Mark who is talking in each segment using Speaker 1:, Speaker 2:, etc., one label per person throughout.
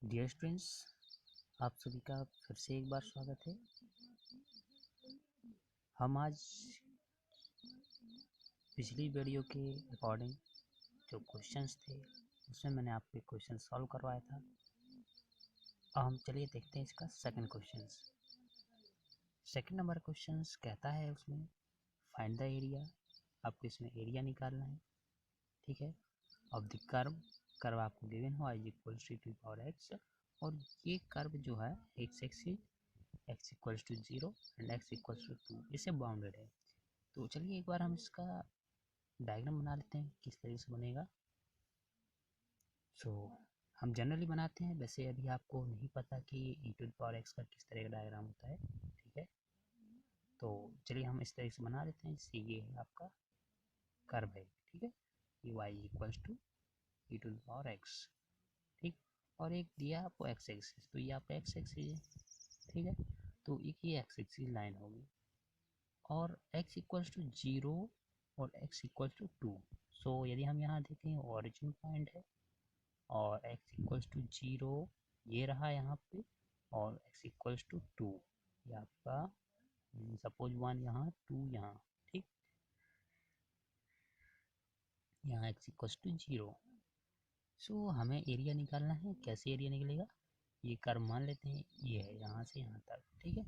Speaker 1: Dear students, आप सभी का फिर से एक बार स्वागत है। हम आज पिछली वीडियो के अकॉर्डिंग जो क्वेश्चंस थे उसमें मैंने आपको एक क्वेश्चन सॉल्व करवाया था। अब हम चलिए देखते हैं इसका second question. Second number question कहता है उसमें फाइंड द एरिया। आपको इसमें एरिया निकालना है, ठीक है। ऑफ द कर्व आपको गिवन हुआ is equal to power x, और ये कर्व जो है x equals to 0 and x equals to 2 इससे बाउंडेड है। तो चलिए एक बार हम इसका डायग्राम बना लेते हैं किस तरीके से बनेगा। हम जनरली बनाते हैं, वैसे अभी आपको नहीं पता कि ई टू द पावर एक्स का किस तरह का डायग्राम होता है, ठीक है। तो चलिए हम इस तरीके से बना लेते हैं। जैसे ये है आपका कर्व है, ठीक है। ये y equals to e to the power x, ठीक। और एक दिया आपको एक्स एक्सिस, तो ये आपका एक्स एक्सिस है, ठीक है। तो एक ये एक्स एक्सिस लाइन होगी और x इक्वल्स टू 0 और x इक्वल्स टू 2। सो यदि हम यहाँ देखें ओरिजिन पॉइंट है और x इक्वल्स टू 0 ये रहा यहाँ पे, और x इक्वल्स टू 2 ये आपका सपोज 1 यहाँ 2 यहाँ, ठीक। यहाँ x इक्वल्स टू 0। सो हमें एरिया निकालना है। कैसे एरिया निकलेगा? ये कर्व मान लेते हैं ये है यहाँ से यहाँ तक, ठीक है।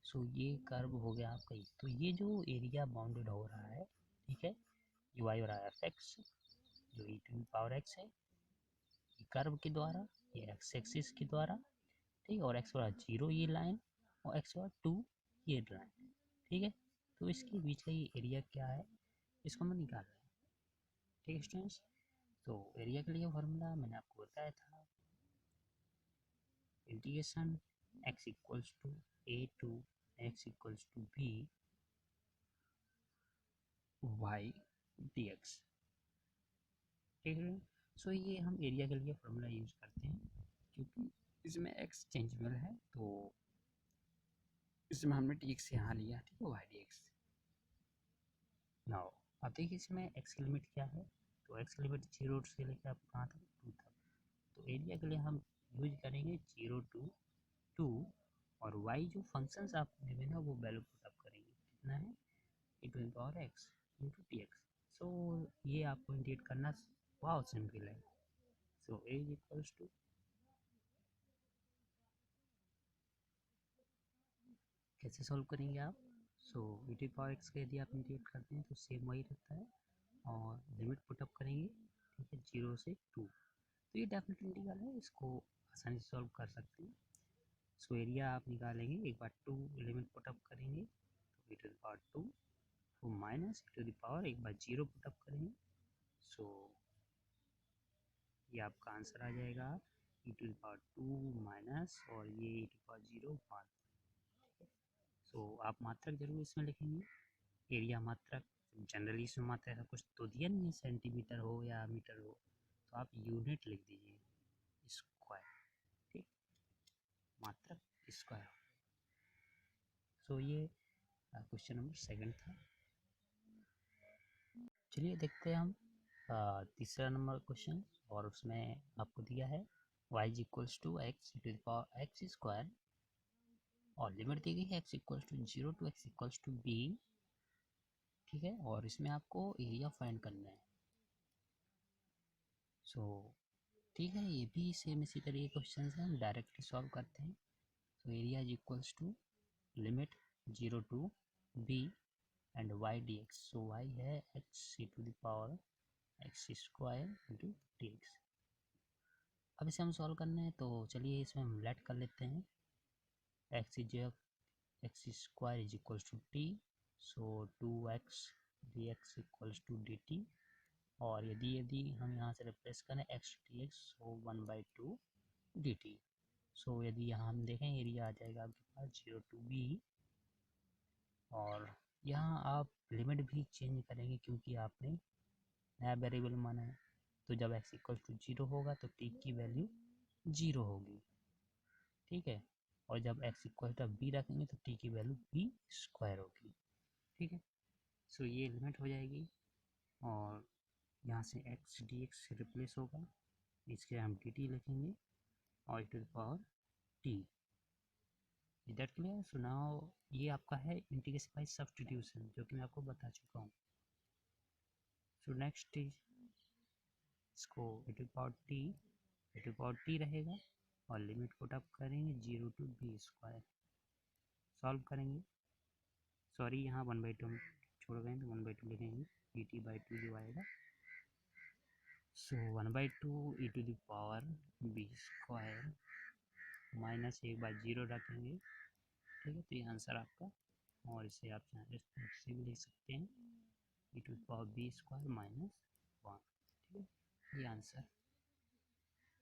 Speaker 1: सो ये कर्व हो गया आपका ये। तो ये जो एरिया बाउंडेड हो रहा है, ठीक है, ये वाई और आई एफ एक्स जो ई टू पावर एक्स है, ये कर्व के द्वारा, ये एक्स एक्सिस के द्वारा, ठीक। और एक्स बराबर 0 ये लाइन और एक्स बराबर 2 ये लाइन, ठीक है। तो इसके बीच का ये एरिया क्या है, इसको हम निकाल रहे हैं, ठीक है स्टूडेंट्स। तो एरिया के लिए फॉर्मूला मैंने आपको बताया था, integration x equals to a to x equals to b y d x, ठीक है। सो ये हम एरिया के लिए फॉर्मूला यूज करते हैं क्योंकि इसमें एक्स चेंजेबल है, तो इसमें हमने डी एक्स यहाँ लिया, ठीक है, वाई डी एक्स। नाउ अब देखिए इसमें एक्स की लिमिट क्या है, तो एक्स की लिमिट 0 से लेकर आप कहाँ तक 2 तक। तो एरिया के लिए हम यूज करेंगे 0 to 2, और वाई जो फंक्शंस आपको गिवन है वो वैल्यू पुटअप करेंगे, कितना है e to the power x into T X. So ये आपको इंडिकेट करना बहुत सिंपल है। So A is equals to, कैसे सॉल्व करेंगे आप? So e to power x का यदि आप इंटीग्रेट करते हैं तो सेम वही रहता है, और लिमिट पुटअप करेंगे, ठीक है, 0 से 2। तो ये डेफिनेट इंटीग्रल है, इसको आसानी से सॉल्व कर सकते हैं। सो एरिया आप निकालेंगे, एक बार 2 लिमिट पुटअप करेंगे तो e टू द पावर 2, तो minus e to the power एक बार 0 पुटअप करेंगे। सो ये आपका आंसर आ जाएगा e to the power 2 minus, और ये e to the power 0 1। So आप मात्रक जरूर इसमें लिखेंगे, एरिया मात्रक। जनरली इसमें मात्रक ऐसा कुछ तो दिया नहीं है, सेंटीमीटर हो या मीटर हो, तो आप यूनिट लिख दीजिए, स्क्वायर, ठीक, मात्रक स्क्वायर। सो ये क्वेश्चन नंबर सेकंड था। चलिए देखते हैं हम तीसरा नंबर क्वेश्चन, और उसमें आपको दिया है y is equals to x to the power x square, और लिमिट दी गई है x equals to 0 to x equals to b, ठीक है। और इसमें आपको एरिया फाइंड करना है। सो ठीक है, ये भी सेम इसी तरह के क्वेश्चन हैं, हम डायरेक्टली सॉल्व करते हैं। So area is equals to limit 0 to b and y dx। So y है x to the power x square into d x. अब इसे हम सॉल्व करना है, तो चलिए इसमें हम लेट कर लेते हैं। X square is equals to t, so 2x dx equals to dt। और यदि यदि हम यहाँ से रिप्लेस करें x d x, so 1/2 dt। So यदि यहाँ हम देखें एरिया आ जाएगा आपके पास 0 टू b, और यहाँ आप लिमिट भी चेंज करेंगे क्योंकि आपने नया वेरिएबल माना है। तो जब x इक्वल टू 0 होगा तो t की वैल्यू 0 होगी, ठीक है। और जब x इक्वल टू b रखेंगे तो t की वैल्यू b स्क्वायर होगी, ठीक है। सो ये लिमिट हो जाएगी, और यहाँ से x dx रिप्लेस होगा, इसके हम dt लिखेंगे, और to the power t. Is that clear? So now ये आपका है इंटीग्रेशन बाय सब्स्टिट्यूशन, जो कि मैं आपको बता चुका हूँ। सो नेक्स्ट इज इसको ए टू पावर टी रहेगा और लिमिट पुट अप करेंगे 0 to b स्क्वायर, सॉल्व करेंगे। सॉरी यहाँ 1/2 हम छोड़ गए तो 1/2 लिखेंगे, dt/2 जो आएगा। So 1/2 e to the power b square minus 1/0 रखेंगे, ठीक है। तो ये आंसर आपका, और इसे आप से भी लिख सकते हैं e to the power b square minus 1, ठीक है। ये आंसर,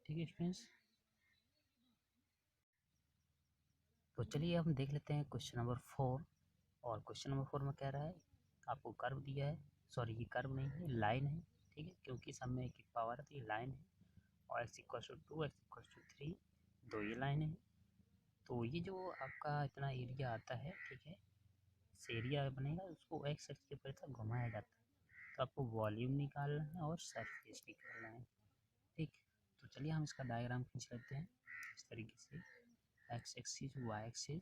Speaker 1: ठीक है स्टूडेंट्स। तो चलिए हम देख लेते हैं क्वेश्चन नंबर 4। और क्वेश्चन नंबर 4 में कह रहा है आपको कर्व दिया है, सॉरी ये कर्व नहीं है, लाइन है, ठीक है, क्योंकि सब में एक एक पावर है तो ये लाइन है। और x = 2 x = 3, दो ये लाइन है। तो ये जो आपका इतना एरिया आता है, ठीक है, इस एरिया बनेगा उसको x एक्सिस के ऊपर घुमाया जाता है। तो आपको वॉल्यूम निकालना है और सरफेस निकालना है, ठीक। तो चलिए हम इसका डायग्राम खींच लेते हैं इस तरीके से, x एक्सिस y एक्सिस,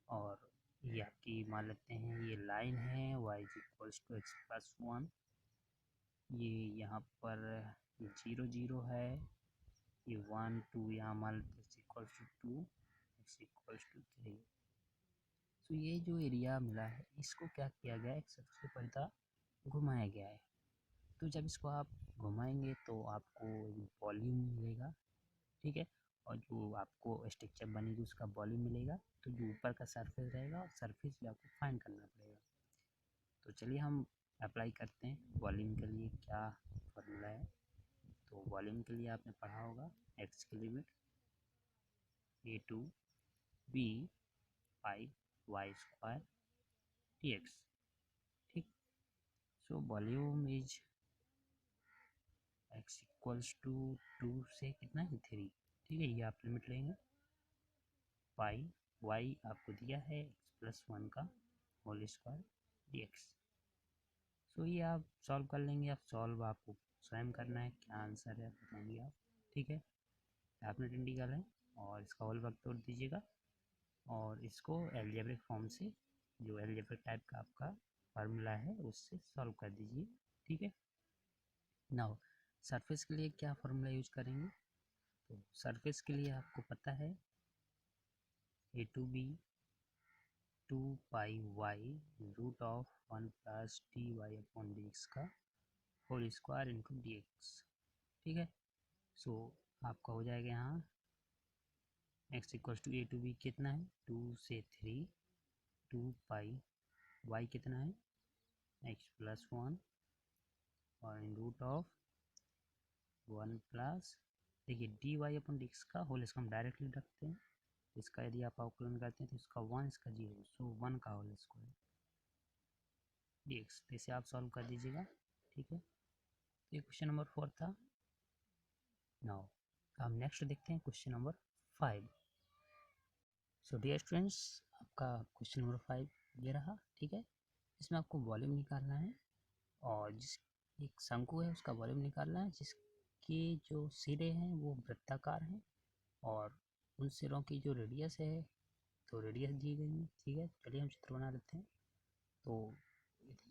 Speaker 1: और ये आपकी मान लेते हैं ये लाइन है y = x + 1, ये यहाँ पर 0 0 है, ये 1 2 यहाँ मान लेते हैं x = 2 x = 3। तो ये जो एरिया मिला है इसको क्या किया गया है, एक्स एक्सिस के परिता घुमाया गया है। तो जब इसको आप घुमाएंगे तो आपको वॉल्यूम मिलेगा, ठीक है, और जो आपको स्ट्रक्चर बनेगी उसका वॉल्यूम मिलेगा। तो जो ऊपर का सरफेस रहेगा, सरफेस भी आपको फाइंड करना पड़ेगा। तो चलिए हम अप्लाई करते हैं वॉल्यूम के लिए क्या फॉर्मूला है। तो वॉल्यूम के लिए आपने पढ़ा होगा एक्स की limit a to b pi y square dx, ठीक। सो वॉल्यूम इज x = 2 से कितना है 3, ठीक है, ये आप लिमिट लेंगे। पाई y आपको दिया है x + 1 का होल स्क्वायर dx। सो ये आप सॉल्व कर लेंगे। आप सॉल्व आपको स्वयं करना है, क्या आंसर है बताएंगे आप, ठीक है। डेफिनेट इंटीग्रल है और इसका होल वर्क तोड़ दीजिएगा और इसको एलजेब्रिक फॉर्म से, जो एलजेब्रिक टाइप का आपका फार्मूला है उससे सॉल्व कर दीजिए, ठीक है। नाउ सरफेस के लिए क्या फार्मूला यूज करेंगे, तो सरफेस के लिए आपको पता है a to b 2 pi y √1 + dy/dx का होल स्क्वायर इंटू dx, ठीक है। सो आपका हो जाएगा यहाँ x = a to b कितना है 2 से 3, 2 पाई y कितना है x + 1 और √1 प्लस, देखिए dy/dx का होल स्क्वायर हम डायरेक्टली रखते हैं। इसका यदि आप अवकलन करते हैं तो इसका 1 इसका 0, सो 1 का होल स्क्वायर dx। तो इसे आप सॉल्व कर दीजिएगा, ठीक है। तो ये क्वेश्चन नंबर 4 था। नाउ हम नेक्स्ट देखते हैं question number 5। So dear students, आपका क्वेश्चन नंबर 5 ये रहा, ठीक है। इसमें आपको वॉल्यूम निकालना है और जिस एक शंकु है उसका वॉल्यूम निकालना है, जिसके जो सिरे हैं वो वृत्ताकार हैं और उन सिरों की जो रेडियस है, तो रेडियस दी गई है, ठीक है। चलिए हम चित्र बना लेते हैं। तो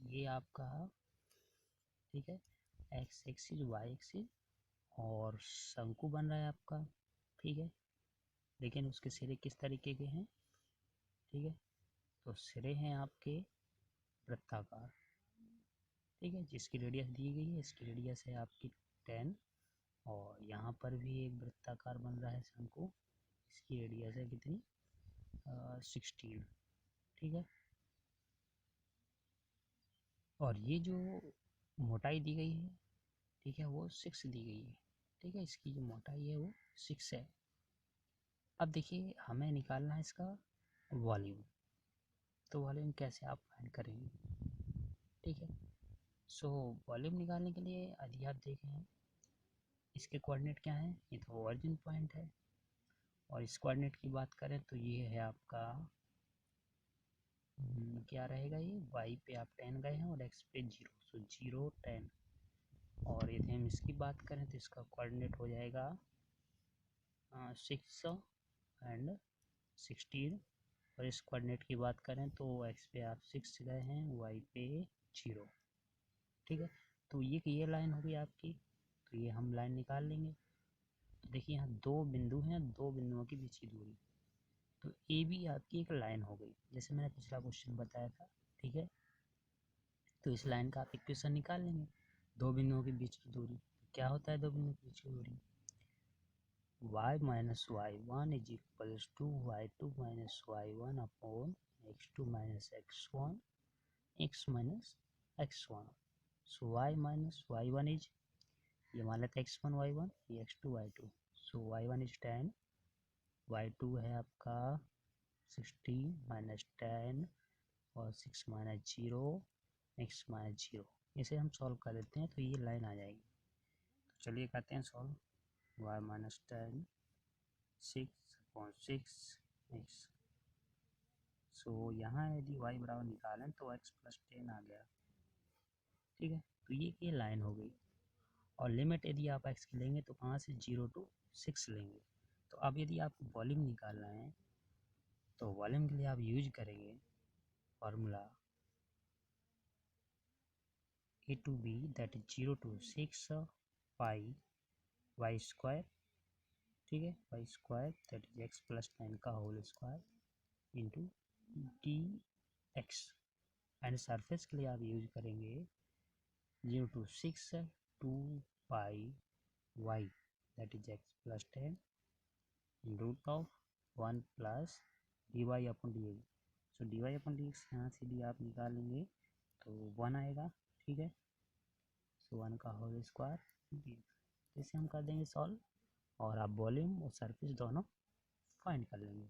Speaker 1: ये आपका, ठीक है, एक्स एक्सिस वाई एक्सिस और शंकु बन रहा है आपका, ठीक है। लेकिन उसके सिरे किस तरीके के हैं, ठीक है, तो सिरे हैं आपके वृत्ताकार, ठीक है, जिसकी रेडियस दी गई है, इसकी रेडियस है आपकी 10 और यहाँ पर भी एक वृत्ताकार बन रहा है शंकु, इसकी रेडियस है कितनी 16, ठीक है। और ये जो मोटाई दी गई है, ठीक है, वो 6 दी गई है, ठीक है, इसकी जो मोटाई है वो 6 है। अब देखिए हमें निकालना है इसका वॉल्यूम। तो वॉल्यूम कैसे आप फाइंड करेंगे, ठीक है। सो वॉल्यूम निकालने के लिए यदि आप देखें इसके कोऑर्डिनेट क्या हैं, ये तो ओरिजिन पॉइंट है और इस कोऑर्डिनेट की बात करें तो ये है आपका क्या रहेगा, ये y पे आप 10 गए हैं और x पे 0, सो 0 10। और यदि हम इसकी बात करें तो इसका कोऑर्डिनेट हो जाएगा 6 एंड 16। और इस कोऑर्डिनेट की बात करें तो एक्स पे आप 6 गए हैं, वाई पे 0। ठीक है, तो ये लाइन होगी आपकी, तो ये हम लाइन निकाल लेंगे। तो देखिए यहाँ दो बिंदु हैं, दो बिंदुओं के बीच की दूरी, तो ए बी आपकी एक लाइन हो गई, जैसे मैंने पिछला क्वेश्चन बताया था। ठीक है, तो इस लाइन का आप इक्वेशन निकाल लेंगे, दो बिंदुओं के बीच की दूरी। तो क्या होता है दो बिंदुओं के बीच की दूरी? y minus y one is equals to y2 minus y one upon x2 minus x1 x minus x1। So y minus y one is, ये मान लेते हैं x1 y1, ये x2 y2। So y1 is 10, y2 है आपका 16 minus 10 और 6 minus 0 x minus 0। इसे हम सॉल्व कर देते हैं तो ये लाइन आ जाएगी। तो चलिए करते हैं सॉल्व। y minus 10 6/6 x। सो यहाँ यदि y बराबर निकालें तो x प्लस 10 आ गया। ठीक है, तो ये लाइन हो गई। और लिमिट यदि आप x की लेंगे तो कहाँ से 0 to 6 लेंगे। तो अब यदि आपको वॉल्यूम निकालना है तो वॉल्यूम के लिए आप यूज करेंगे formula a to b that is 0 to 6 pi y square. ठीक है, y square that is x plus 10 का whole square into d x. And surface के लिए आप यूज करेंगे 0 to 6 2 pi y that is x plus 10 root of 1 plus d y upon d x. So d y upon d x यहाँ से भी आप निकालेंगे तो 1 आएगा। ठीक है, सो 1 का होल स्क्वायर, इसे हम कर देंगे सॉल्व और आप वॉल्यूम और सरफेस दोनों फाइंड कर लेंगे।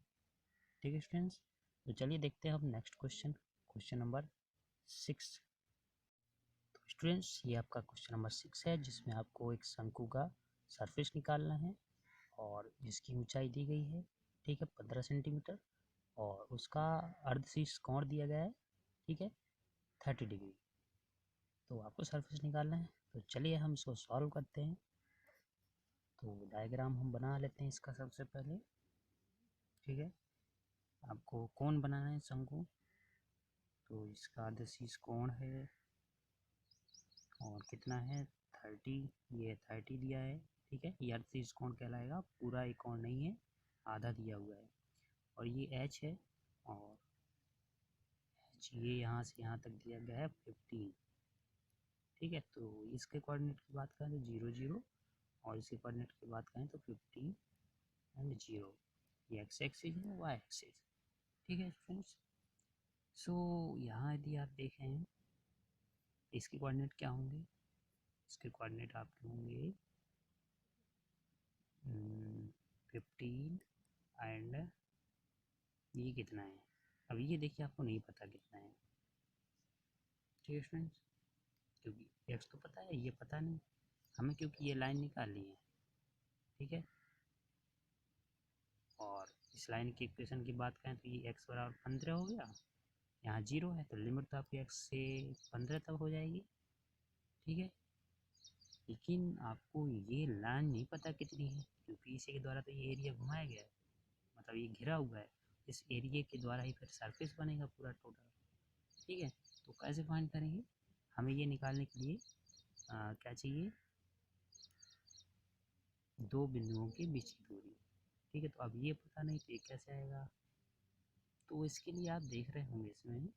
Speaker 1: ठीक है स्टूडेंट्स, तो चलिए देखते हैं हम नेक्स्ट क्वेश्चन, क्वेश्चन नंबर 6। तो स्टूडेंट्स ये आपका क्वेश्चन नंबर 6 है, जिसमें आपको एक शंकु का सरफेस निकालना है और जिसकी ऊंचाई दी गई है, ठीक है, 15 सेंटीमीटर, और उसका अर्धशीर्ष कोण दिया गया है, ठीक है, 30 डिग्री। तो आपको सरफेस निकालना है, तो चलिए हम इसको सॉल्व करते हैं। तो डायग्राम हम बना लेते हैं इसका सबसे पहले। ठीक है, आपको कोण बनाना है शंकु, तो इसका अर्धशीर्ष कोण है और कितना है 30, ये 30 दिया है। ठीक है, ये अर्धशीर्ष कोण कहलाएगा, पूरा एक कोण नहीं है, आधा दिया हुआ है। और ये h है, और h ये यहाँ से यहाँ तक दिया गया है 15। ठीक है, तो इसके कोऑर्डिनेट की बात करें तो 0 0, और इसके कोऑर्डिनेट की बात करें तो 15 एंड 0। ये एक्स एक्सिस है, वाई एक्सिस। ठीक है फ्रेंड्स, सो यहाँ यदि आप देखें इसके कोऑर्डिनेट क्या होंगे, इसके कोऑर्डिनेट आपके होंगे 15 एंड ये कितना है, अब ये देखिए आपको नहीं पता कितना है। ठीक है फ्रेंड्स, क्योंकि एक्स तो पता है, ये पता नहीं हमें, क्योंकि ये लाइन निकालनी है। ठीक है, और इस लाइन की इक्वेशन की बात करें तो ये एक्स बराबर 15 हो गया, यहाँ 0 है तो लिमिट तो आपकी एक्स से 15 तक हो जाएगी। ठीक है, लेकिन आपको ये लाइन नहीं पता कितनी है, क्योंकि इसी के द्वारा तो ये एरिया घुमाया गया है, मतलब ये घिरा हुआ है, इस एरिया के द्वारा ही फिर सरफेस बनेगा पूरा टोटल। ठीक है, तो कैसे फाइंड करेंगे, हमें ये निकालने के लिए क्या चाहिए, दो बिंदुओं के बीच की दूरी। ठीक है, तो अब ये पता नहीं तो ये कैसे आएगा। तो इसके लिए आप देख रहे होंगे इसमें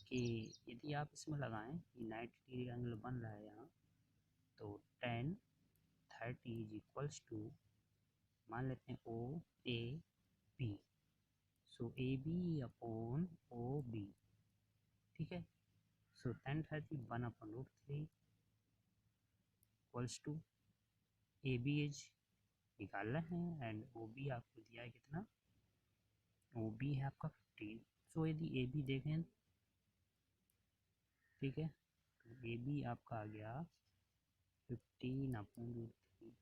Speaker 1: कि यदि आप इसमें लगाएं, ये 90 डिग्री एंगल बन रहा है यहाँ, तो 10 30 इज इक्वल्स टू, मान लेते हैं O A B, so A B upon O B. ठीक है, so 10 30 1/√3 equals to A B edge निकालना है एंड ओ बी आपको दिया है कितना, ओ बी है आपका 15। सो यदि ए बी देखें, ठीक है, तो ए बी आपका आ गया 15/√3।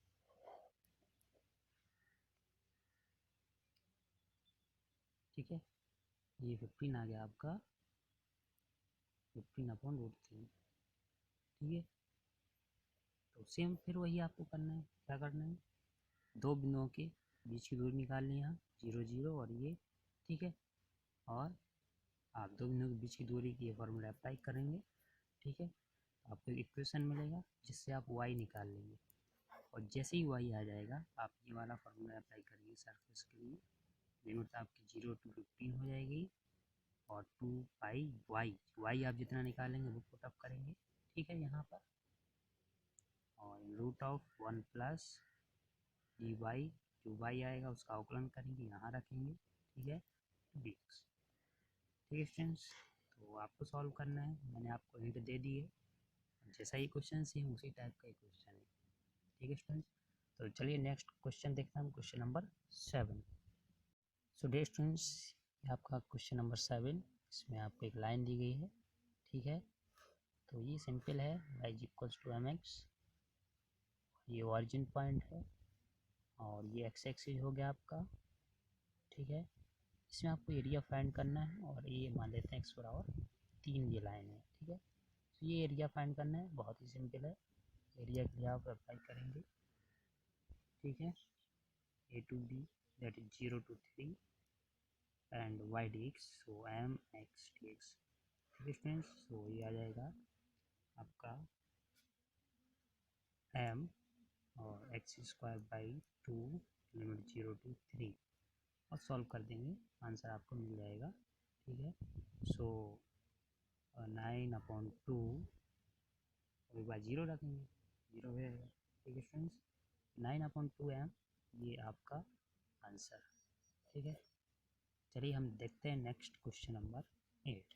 Speaker 1: ठीक है, ये 15 आ गया आपका 15/√3। ठीक है, तो सेम फिर वही आपको करना है, क्या करना है, दो बिंदुओं के बीच की दूरी निकालनी है यहाँ 0 0 और ये, ठीक है। और आप दो बिंदुओं के बीच की दूरी की ये फॉर्मूला अप्लाई करेंगे, ठीक है। आपको एक इक्वेशन मिलेगा जिससे आप y निकाल लेंगे, और जैसे ही y आ जाएगा आप ये वाला फॉर्मूला अप्लाई करेंगे सरफेस के लिए। लिमिट आपकी 0 to 15 हो जाएगी, और 2 पाई y आप जितना निकालेंगे वो पुट अप करेंगे, ठीक है, यहाँ पर। और रूट ऑफ 1 प्लस dy, जो y आएगा उसका अवकलन करेंगे, यहाँ रखेंगे, ठीक है, dx। ठीक है स्टूडेंट्स, तो आपको सॉल्व करना है, मैंने आपको हिंट दे दी है, जैसा ही क्वेश्चन सेम उसी टाइप का ही क्वेश्चन है, ठीक है स्टूडेंट्स। तो चलिए नेक्स्ट क्वेश्चन देखते हैं हम, क्वेश्चन नंबर 7। सो डे स्टूडेंट्स, आपका क्वेश्चन नंबर 7, इसमें आपको एक लाइन दी गई है, ठीक है। तो ये सिंपल है, y इक्वल्स टू mx, ये ऑरिजिन पॉइंट है, और ये x एक्सिस हो गया आपका, ठीक है। इसमें आपको एरिया फाइंड करना है, और ये मान लेते हैं x^3 ये लाइन है, ठीक है। तो ये एरिया फाइंड करना है, बहुत ही सिंपल है। एरिया के लिए आप अप्लाई करेंगे, ठीक है, a to b that is 0 to 3 and y dx, so mx dx, ठीक है स्टूडेंट्स। सो ये आ जाएगा आपका m और x²/2 लिमिट 0 to 3, और सॉल्व कर देंगे, आंसर आपको मिल जाएगा, ठीक है। सो 9/2 और एक बार 0 रखेंगे, 0 हो जाएगा, ठीक है स्टूडेंट्स। 9/2 m ये आपका आंसर, ठीक है। चलिए हम देखते हैं नेक्स्ट क्वेश्चन नंबर 8।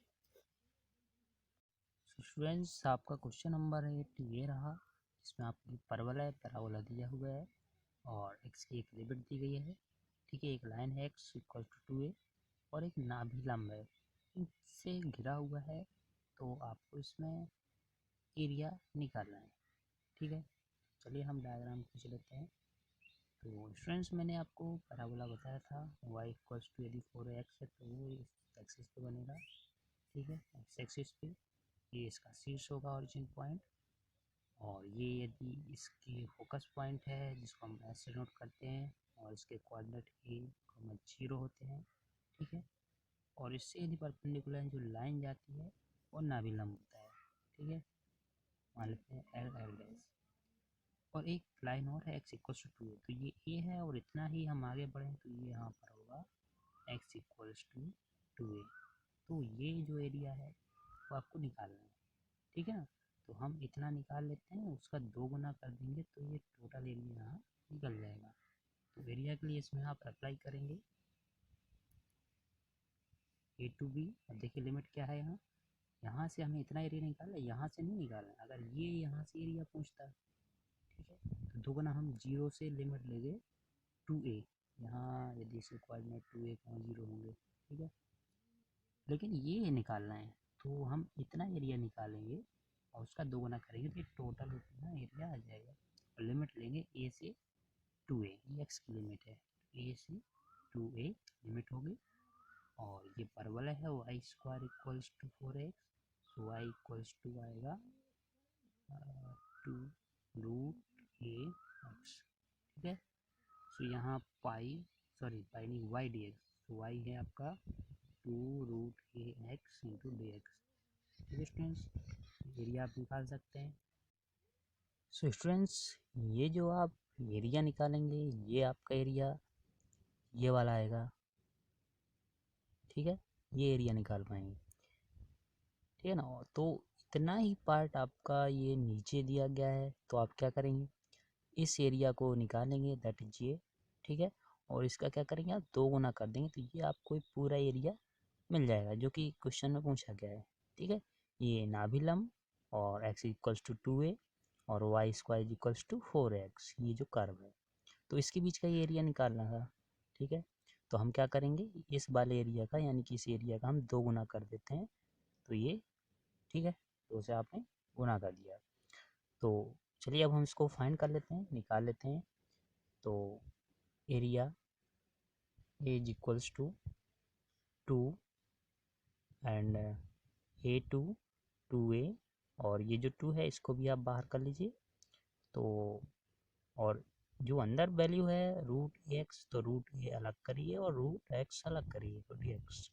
Speaker 1: स्टूडेंट्स, आपका क्वेश्चन नंबर 8 ये रहा, इसमें आपकी परवलय पैराबोला दिया हुआ है, और x की एक लिमिट दी गई है, ठीक है। एक लाइन है x इक्वल टू 2a, और एक नाभि लंब है, इससे घिरा हुआ है, तो आपको इसमें एरिया निकालना है, ठीक है। चलिए हम डायग्राम खींच लेते हैं। तो स्टूडेंट्स, मैंने आपको पैराबोला बताया था, y इक्वल्स टू यदि 4x है तो वो इस एक्सिस पे बनेगा, ठीक है, x एक्सिस पे। ये इसका शीर्ष होगा ऑरिजिन पॉइंट, और ये यदि इसके फोकस पॉइंट है जिसको हम एस से नोट करते हैं, और इसके कोऑर्डिनेट a,0 होते हैं, ठीक है। और इससे यदि परपेंडिकुलर जो लाइन जाती है वो नाभिलंब होता है, ठीक है, मान लेते हैं L और एक लाइन और है x इक्वल्स टू 2a, तो ये a है, और इतना ही हम आगे बढ़ें तो ये यहाँ पर होगा x इक्वल्स टू 2a। तो ये जो एरिया है वो आपको निकालना है, ठीक है ना। तो हम इतना निकाल लेते हैं, उसका 2 गुना कर देंगे तो ये टोटल एरिया यहाँ निकल जाएगा। तो एरिया के लिए इसमें आप अप्लाई करेंगे a to b, अब देखिए लिमिट क्या है यहाँ, यहाँ से हमें इतना एरिया निकालना है, यहाँ से नहीं निकालना है। अगर ये यहाँ से एरिया पूछता है, ठीक है, तो 2 गुना हम 0 से लिमिट लेंगे 2a, यहाँ यदि इसके कोऑर्डिनेट 2a, 0 होंगे, ठीक है। लेकिन ये निकालना है, तो हम इतना एरिया निकालेंगे और उसका 2 गुना करेंगे तो ये टोटल उतना एरिया आ जाएगा। और लिमिट लेंगे a से 2a, ये x की लिमिट है, a से 2a लिमिट होगी। और ये परवलय है y² equals to 4x, so y equals to आएगा 2√a(x), ठीक है। सो यहाँ पाई नहीं y dx, तो y है आपका 2√a(x) इंटू dx, ठीक है स्टूडेंट्स। एरिया आप निकाल सकते हैं। सो स्टूडेंट्स, ये जो आप एरिया निकालेंगे, ये आपका एरिया ये वाला आएगा, ठीक है, ये एरिया निकाल पाएंगे, ठीक है ना। तो इतना ही पार्ट आपका ये नीचे दिया गया है, तो आप क्या करेंगे, इस एरिया को निकालेंगे, दैट इज ये, ठीक है। और इसका क्या करेंगे, आप 2 गुना कर देंगे, तो ये आपको पूरा एरिया मिल जाएगा जो कि क्वेश्चन में पूछा गया है, ठीक है। ये नाभिलंब और x इक्वल्स टू 2a और y² इक्वल्स टू 4x, ये जो कर्व है, तो इसके बीच का ये एरिया निकालना था, ठीक है। तो हम क्या करेंगे, इस वाले एरिया का यानी कि इस एरिया का हम 2 गुना कर देते हैं, तो ये, ठीक है, तो उसे आपने गुना कर दिया। तो चलिए अब हम इसको फाइंड कर लेते हैं, निकाल लेते हैं। तो area is equals to 2 and a to 2a, और ये जो 2 है इसको भी आप बाहर कर लीजिए। तो और जो अंदर वैल्यू है रूट एक्स, तो रूट ए अलग करिए और रूट एक्स अलग करिए, तो डी एक्स।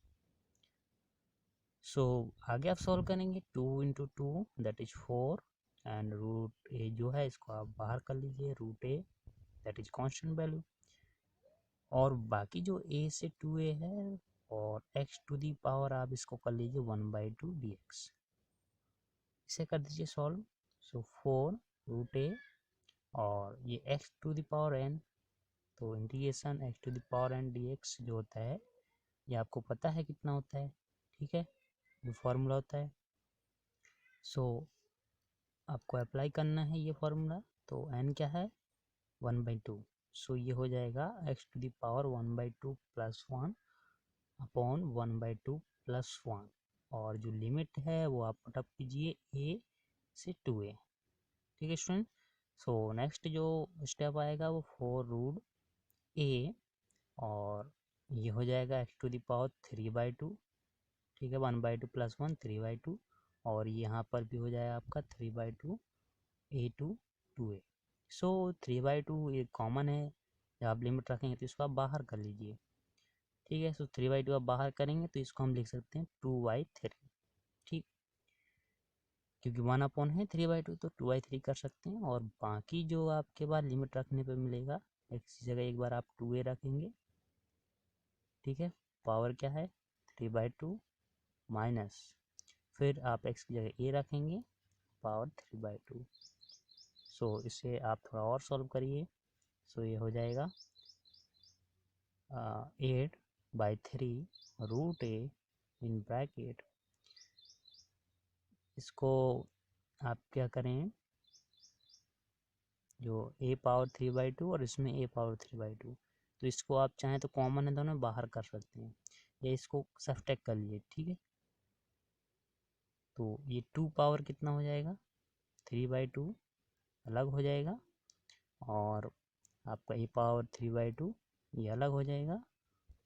Speaker 1: सो आगे आप सॉल्व करेंगे, 2 × 2 that is 4, and root a जो है इसको आप बाहर कर लीजिए, root a that is constant value, और बाकी जो a से 2a है और x टू दी पावर आप इसको कर लीजिए 1/2 dx। इसे कर दीजिए सॉल्व। सो 4 रूट ए और ये x to the power n, तो integration x to the power n dx जो होता है ये आपको पता है कितना होता है, ठीक है, जो फॉर्मूला होता है। सो आपको अप्लाई करना है ये फॉर्मूला, तो n क्या है 1/2, सो ये हो जाएगा x to the power 1/2 + 1 upon 1/2 + 1, और जो लिमिट है वो आप पुटअप कीजिए a से 2a, ठीक है स्टूडेंट। सो नेक्स्ट जो स्टेप आएगा वो 4 रूट a, और ये हो जाएगा x टू दी पावर 3/2, ठीक है, 1/2 + 1 3/2, और यहाँ पर भी हो जाएगा आपका 3/2 a to 2a। सो 3/2 ये कॉमन है, जब आप लिमिट रखेंगे तो इसको आप बाहर कर लीजिए, ठीक है। सो 3/2 आप बाहर करेंगे तो इसको हम लिख सकते हैं 2/3, ठीक, क्योंकि 1 है 3/2 तो 2/3 कर सकते हैं। और बाकी जो आपके बाद लिमिट रखने पे मिलेगा, x की जगह एक बार आप 2a रखेंगे, ठीक है, पावर क्या है 3/2 माइनस, फिर आप x की जगह a रखेंगे, पावर 3/2। सो इसे आप थोड़ा और सॉल्व करिए, सो ये हो जाएगा 8/3 रूट a इन ब्रैकेट, इसको आप क्या करें, जो a पावर 3/2 और इसमें a पावर 3/2, तो इसको आप चाहें तो कॉमन है दोनों बाहर कर सकते हैं, या इसको सब्ट्रैक्ट कर लीजिए, ठीक है। तो ये 2 पावर कितना हो जाएगा 3/2 अलग हो जाएगा, और आपका a पावर 3/2 ये अलग हो जाएगा,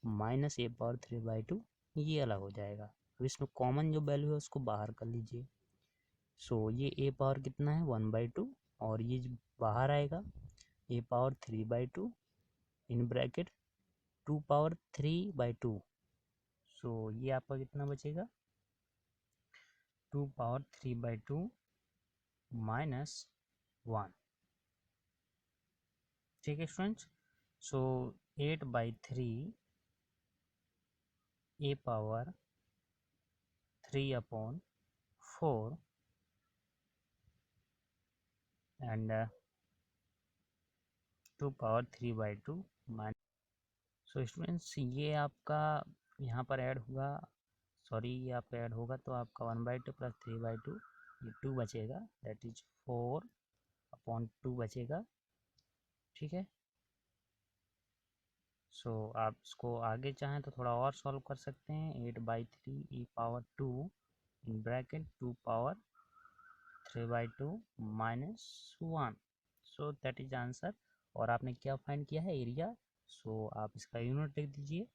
Speaker 1: माइनस a पावर 3/2 ये अलग हो जाएगा। अब इसमें कॉमन जो वैल्यू है उसको बाहर कर लीजिए। सो ये a पावर कितना है 1/2, और ये जो बाहर आएगा a power 3/2 in bracket 2 power 3/2, सो ये आपका कितना बचेगा 2 पावर 3/2 माइनस 1, ठीक है students. So 8/3 a power 3/4 and 2 power 3/2 minus. So students ये आपका यहाँ पर ऐड होगा, सॉरी ये आपका ऐड होगा तो आपका 1/2 + 3/2 ये 2 बचेगा, दैट इज 4/2 बचेगा, ठीक है। सो आप इसको आगे चाहें तो थोड़ा और सॉल्व कर सकते हैं, 8/3 e power 2 in bracket 2 power 3/2 minus 1, so that is answer. और आपने क्या फाइंड किया है एरिया, सो आप इसका यूनिट लिख दीजिए,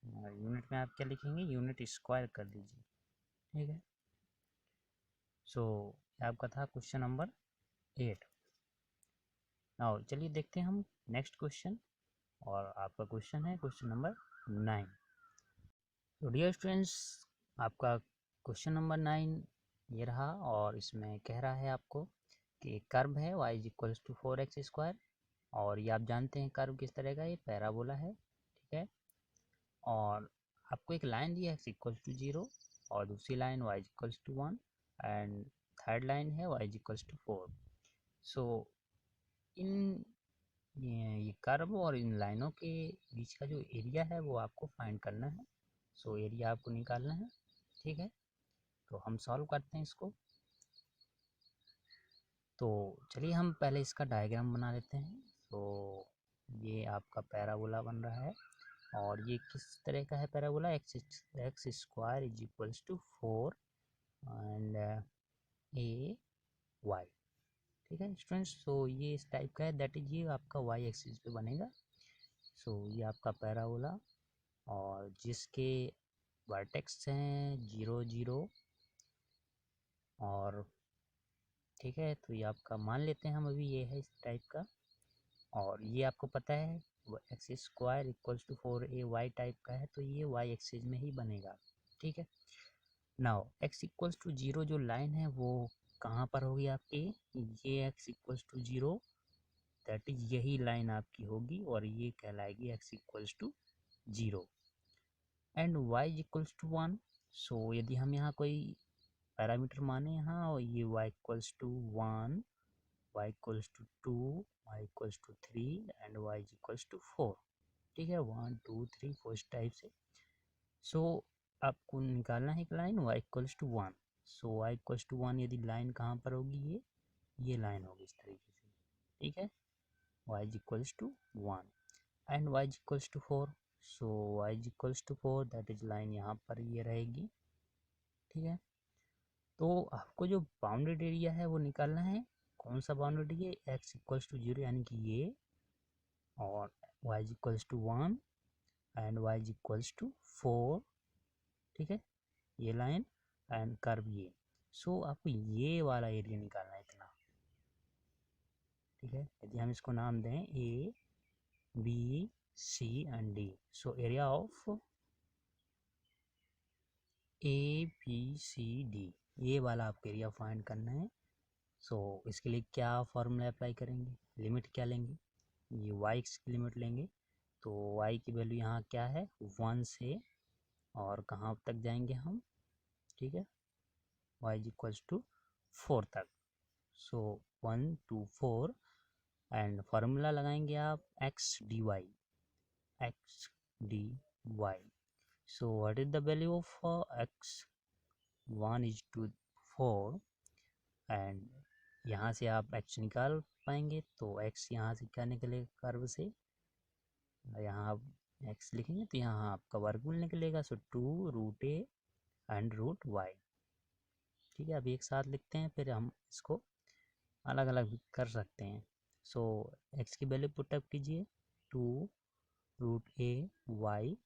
Speaker 1: यूनिट में आप क्या लिखेंगे यूनिट स्क्वायर कर दीजिए, ठीक है। सो आपका था क्वेश्चन नंबर 8। नाउ चलिए देखते हैं हम नेक्स्ट क्वेश्चन, और आपका क्वेश्चन है क्वेश्चन नंबर 9। तो डियर स्टूडेंट्स आपका क्वेश्चन नंबर 9 ये रहा, और इसमें कह रहा है आपको कि एक कर्व है y = 4x², और ये आप जानते हैं कर्व किस तरह का, ये पैराबोला है, ठीक है। और आपको एक लाइन दी है x = 0, और दूसरी line y = 1, and third line है y = 4। सो इन ये कर्व और इन लाइनों के बीच का जो एरिया है वो आपको फाइंड करना है। सो एरिया आपको निकालना है, ठीक है। तो हम सॉल्व करते हैं इसको। तो चलिए हम पहले इसका डायग्राम बना लेते हैं। तो ये आपका पैराबोला बन रहा है, और ये किस तरह का है parabola, x² = 4 and a y, ठीक है स्टूडेंट्स। तो ये इस टाइप का है, दैट इज ये आपका y एक्सिस पे बनेगा। सो ये आपका पैराबोला, और जिसके वर्टेक्स हैं 0 0, और ठीक है, तो ये आपका मान लेते हैं हम अभी ये है इस टाइप का। और ये आपको पता है x square equals to 4a y type का है, तो ये वाई एक्सिस में ही बनेगा। ठीक है, नाउ एक्स इक्वल्स टू 0 जो लाइन है वो कहाँ पर होगी आपकी, ये x equals to 0 that is यही लाइन आपकी होगी और ये कहलाएगी x equals to 0 and y equals to 1। So यदि हम यहाँ कोई पैरामीटर माने यहाँ, और ये y equals to 1, y equals to 2, y equals to 3 and y equals to 4। ठीक है, 1 2 3 4 इस टाइप से। सो आपको निकालना है एक line y equals to 1। So y equals to 1 यदि लाइन कहाँ पर होगी, ये लाइन होगी इस तरीके से। ठीक है, y equals to 1 and y equals to 4। So y equals to 4 that is line यहाँ पर ये रहेगी। ठीक है, तो आपको जो बाउंडेड एरिया है वो निकालना है। कौन सा bounded area, x equals to 0 यानी कि ये, और y equals to 1 and y equals to 4। ठीक है, ये लाइन एंड कर्व ये। सो आपको ये वाला एरिया निकालना है इतना। ठीक है, यदि हम इसको नाम दें A B C and D, so area of A B C D, ये वाला आपको एरिया फाइंड करना है। सो इसके लिए क्या फॉर्मूला अप्लाई करेंगे, लिमिट क्या लेंगे, ये y की लिमिट लेंगे। तो y की वैल्यू यहाँ क्या है 1 से, और कहाँ तक जाएंगे हम। ठीक है, y इक्वल्स टू 4 तक। सो 1 2 4 एंड फार्मूला लगाएंगे आप x dy, x dy। So what is the value of x, 1 is to 4 and यहाँ से आप x निकाल पाएंगे। तो x यहाँ से क्या निकलेगा कर्व से, यहाँ आप x लिखेंगे तो यहाँ आपका वर्गमूल निकलेगा। So 2 root A and root y. ठीक है, अभी एक साथ लिखते हैं, फिर हम इसको अलग अलग भी कर सकते हैं। सो x की वैल्यू पुटअप कीजिए 2 root A Y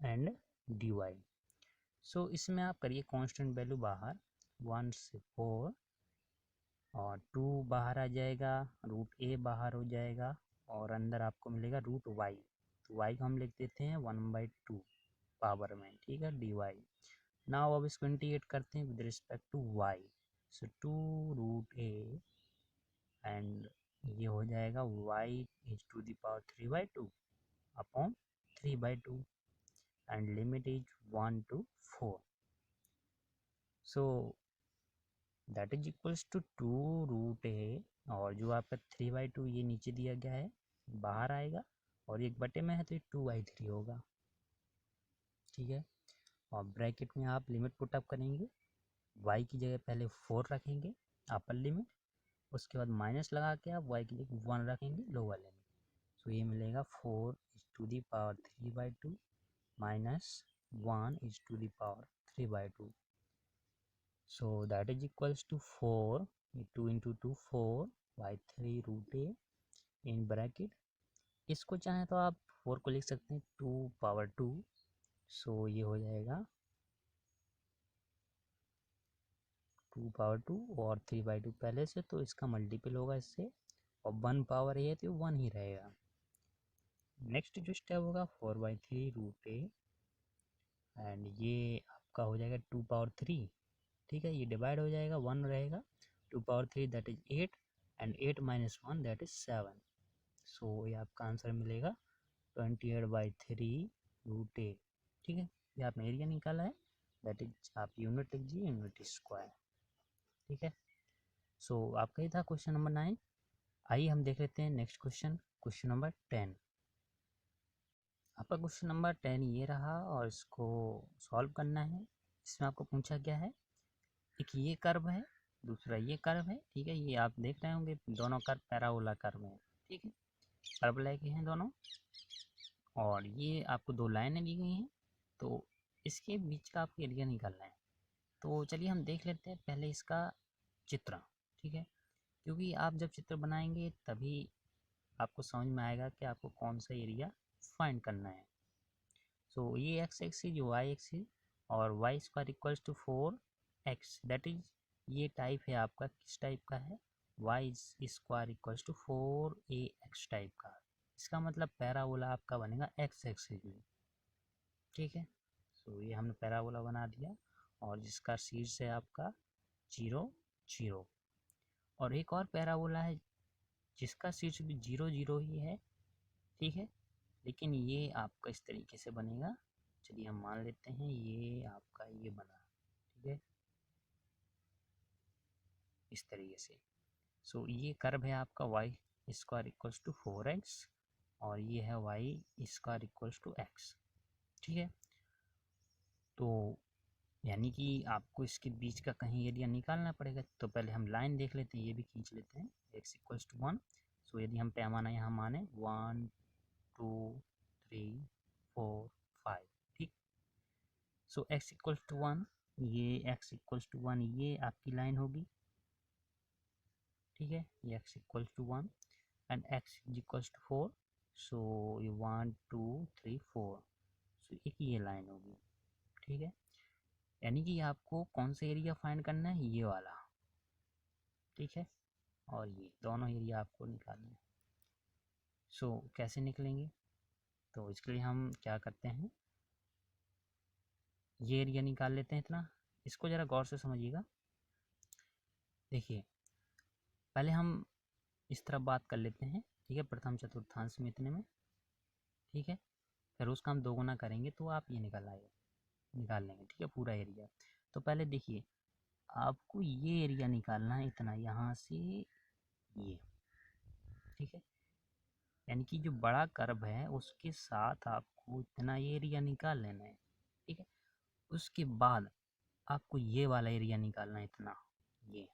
Speaker 1: and D Y. So इसमें आप करिए कांस्टेंट वैल्यू बाहर, 1 से 4 और 2 बाहर आ जाएगा, रूट ए बाहर हो जाएगा और अंदर आपको मिलेगा रूट वाई। तो वाई को हम लिख देते हैं 1/2 पावर में। ठीक है, डी वाई। नाउ अब इसको इंटीग्रेट करते हैं with respect to Y. So 2 root A and ये हो जाएगा Y is to the power 3/2 upon 3/2 and limit is 1 to 4। So that is equals to 2 root A, और जो आपका 3/2 ये नीचे दिया गया है बाहर आएगा, और एक बटे में है तो ये 2/3 होगा। ठीक है, और ब्रैकेट में आप लिमिट पुटअप करेंगे, y की जगह पहले 4 रखेंगे अपर लिमिट, उसके बाद माइनस लगा के आप y की जगह 1 रखेंगे लोअर लिमिट। सो ये मिलेगा 4 is to the power 3/2 minus 1 is to the power 3/2। So that is equals to 4, 2 into 2 4 by 3 root a in bracket। इसको चाहें तो आप 4 को लिख सकते हैं 2 पावर 2। सो ये हो जाएगा 2 पावर 2 और 3/2 पहले से, तो इसका मल्टीपल होगा इससे, और 1 पावर ए है तो 1 ही रहेगा। नेक्स्ट जो स्टेप होगा 4/3 रूट ए एंड ये आपका हो जाएगा 2 पावर 3। ठीक है, ये डिवाइड हो जाएगा, 1 रहेगा, 2 power 3 that is 8 and 8 minus 1 that is 7। सो ये आपका आंसर मिलेगा 28/3 रूट ए। ठीक है, ये आपने एरिया निकाला है, दैट इज आप यूनिट लिख दीजिए, यूनिट स्क्वायर। ठीक है, सो आपका ये था क्वेश्चन नंबर 9। आइए हम देख लेते हैं नेक्स्ट क्वेश्चन, क्वेश्चन नंबर 10। आपका क्वेश्चन नंबर 10 ये रहा और इसको सॉल्व करना है। इसमें आपको पूछा गया है, एक ये कर्व है, दूसरा ये कर्व है। ठीक है, ये आप देख रहे होंगे दोनों कर्व पैराबोला कर्व है। ठीक है, पैराबोला के हैं दोनों, और ये आपको दो लाइनें दी गई हैं, तो इसके बीच का आपको एरिया निकालना है। तो चलिए हम देख लेते हैं पहले इसका चित्र। ठीक है, क्योंकि आप जब चित्र बनाएंगे तभी आपको समझ में आएगा कि आपको कौन सा एरिया फाइंड करना है। सो ये एक्स एक्सिस, वाई एक्सिस और y square equals to 4x, that is ये टाइप है आपका, किस टाइप का है, y square equals to 4ax type का। इसका मतलब पैराबोला आपका बनेगा एक्स एक्सिस में, ठीक है। सो ये हमने पैराबोला बना दिया और जिसका शीर्ष है आपका 0 0। और एक और पैराबोला है जिसका शीर्ष भी 0 0 ही है, ठीक है, लेकिन ये आपका इस तरीके से बनेगा। चलिए हम मान लेते हैं ये आपका ये बना, ठीक है, इस तरीके से। सो ये कर्व है आपका Y square equals to 4x और ये है y square equals to x, ठीक है। तो यानी कि आपको इसके बीच का कहीं एरिया निकालना पड़ेगा। तो पहले हम लाइन देख लेते हैं, ये भी खींच लेते हैं, x इक्वल्स टू 1। सो यदि हम पैमाना यहाँ माने 1 2 3 4 5, ठीक। सो x इक्वल्स टू 1, ये x इक्वल्स टू 1 ये आपकी लाइन होगी, ठीक है। ये x equals to 1 and x equals to 4। So ये 1 2 3 4, सो एक ये लाइन होगी, ठीक है। यानी कि आपको कौन सा एरिया फाइंड करना है, ये वाला, ठीक है, और ये दोनों एरिया आपको निकालना है। सो कैसे निकलेंगे, तो इसके लिए हम क्या करते हैं, ये एरिया निकाल लेते हैं इतना। इसको ज़रा गौर से समझिएगा। देखिए पहले हम इस तरफ बात कर लेते हैं, ठीक है, प्रथम चतुर्थांश में इतने में, ठीक है। फिर उसका हम दोगुना करेंगे तो आप ये निकाल लेंगे, ठीक है, पूरा एरिया। तो पहले देखिए आपको ये एरिया निकालना है इतना, यहाँ से ये, ठीक है। यानी कि जो बड़ा कर्व है उसके साथ आपको इतना एरिया निकाल लेना है, ठीक है। उसके बाद आपको ये वाला एरिया निकालना है इतना, ये,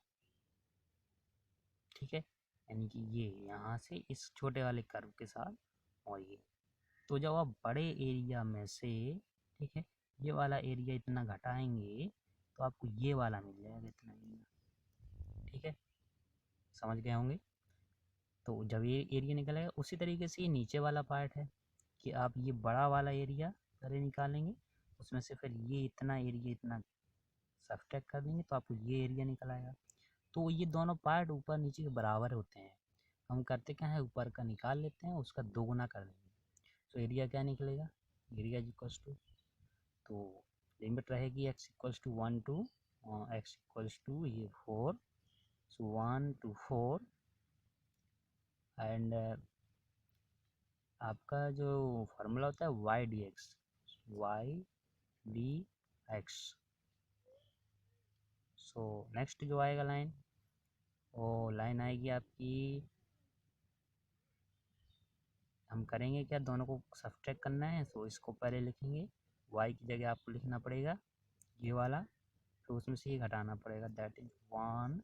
Speaker 1: ठीक है। यानी कि ये यहाँ से इस छोटे वाले कर्व के साथ और ये। तो जब आप बड़े एरिया में से, ठीक है, ये वाला एरिया इतना घटाएंगे तो आपको ये वाला मिल जाएगा इतना एरिया, ठीक है, समझ गए होंगे। तो जब ये एरिया निकलेगा उसी तरीके से ये नीचे वाला पार्ट है कि आप ये बड़ा वाला एरिया पहले निकालेंगे, उसमें से फिर ये इतना एरिया इतना सब्ट्रैक्ट कर देंगे तो आपको ये एरिया निकल आएगा। तो ये दोनों पार्ट ऊपर नीचे के बराबर होते हैं। हम करते क्या है, ऊपर का निकाल लेते हैं, उसका दोगुना कर देंगे। तो एरिया क्या निकलेगा, एरिया इक्वल्स टू, तो लिमिट रहेगी x equals to 1 to x equals to ये 4, सो 1 to 4 एंड आपका जो फार्मूला होता है y d x. So next जो आएगा लाइन, वो लाइन आएगी आपकी, हम करेंगे क्या, दोनों को सब्ट्रैक्ट करना है। सो इसको पहले लिखेंगे, y की जगह आपको लिखना पड़ेगा ये वाला, तो उसमें से ये घटाना पड़ेगा, that is 1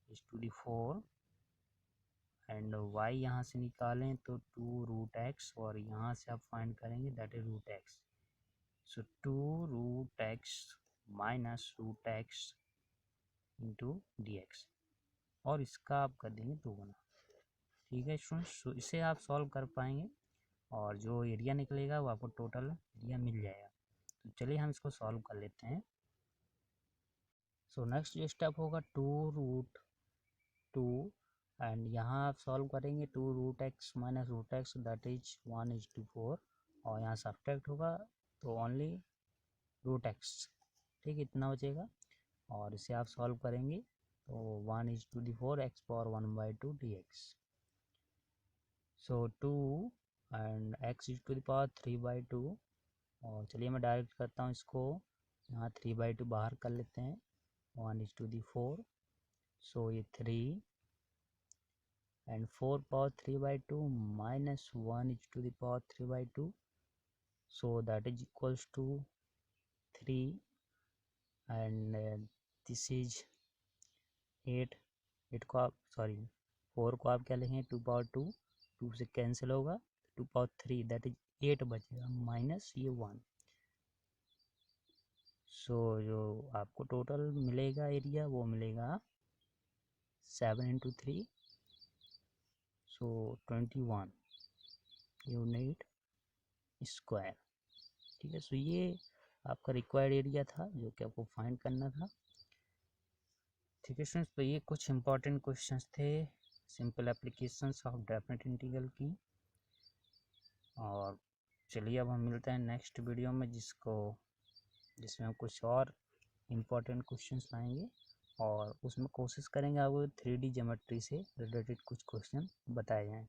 Speaker 1: is to the 4 and y यहाँ से निकालें तो 2√x और यहाँ से आप फाइंड करेंगे that is √x। So 2√x minus √x into dx और इसका आप कर देंगे दोगुना, ठीक है स्टूडेंट्स। तो इसे आप सॉल्व कर पाएंगे और जो एरिया निकलेगा वो आपको टोटल एरिया मिल जाएगा। तो चलिए हम इसको सॉल्व कर लेते हैं। सो नेक्स्ट जो स्टेप होगा 2√2 एंड यहाँ आप सॉल्व करेंगे 2√x minus √x that is 1:4 और यहाँ सब्ट्रैक्ट होगा तो ओनली √x, ठीक, इतना बचेगा और इसे आप सॉल्व करेंगे तो 1:4 x power 1/2 dx। So 2 and x is to the power 3/2 और चलिए मैं डायरेक्ट करता हूँ इसको, यहाँ 3/2 बाहर कर लेते हैं, 1:4, सो ये 3 and 4 power 3/2 minus 1 is to the power 3/2, so that is equals to 3 and this is 8 को आप 4 को आप क्या लिखेंगे 2 power 2, 2 से कैंसिल होगा 2 power 3 दैट इज 8 बचेगा माइनस ये 1। सो जो आपको टोटल मिलेगा एरिया वो मिलेगा 7 into 3, सो 21 यूनिट स्क्वायर, ठीक है। सो ये आपका रिक्वायर्ड एरिया था जो कि आपको फाइंड करना था, ठीक है स्टूडेंट्स, तो ये कुछ इंपॉर्टेंट क्वेश्चंस थे simple applications of definite integral की। और चलिए अब हम मिलते हैं नेक्स्ट वीडियो में जिसमें हम कुछ और इम्पोर्टेंट क्वेश्चंस लाएंगे और उसमें कोशिश करेंगे आपको 3D ज्योमेट्री से रिलेटेड कुछ क्वेश्चन बताए जाएँ।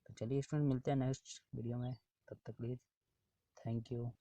Speaker 1: तो चलिए स्टूडेंट मिलते हैं नेक्स्ट वीडियो में, तब तक प्लीज़ थैंक यू।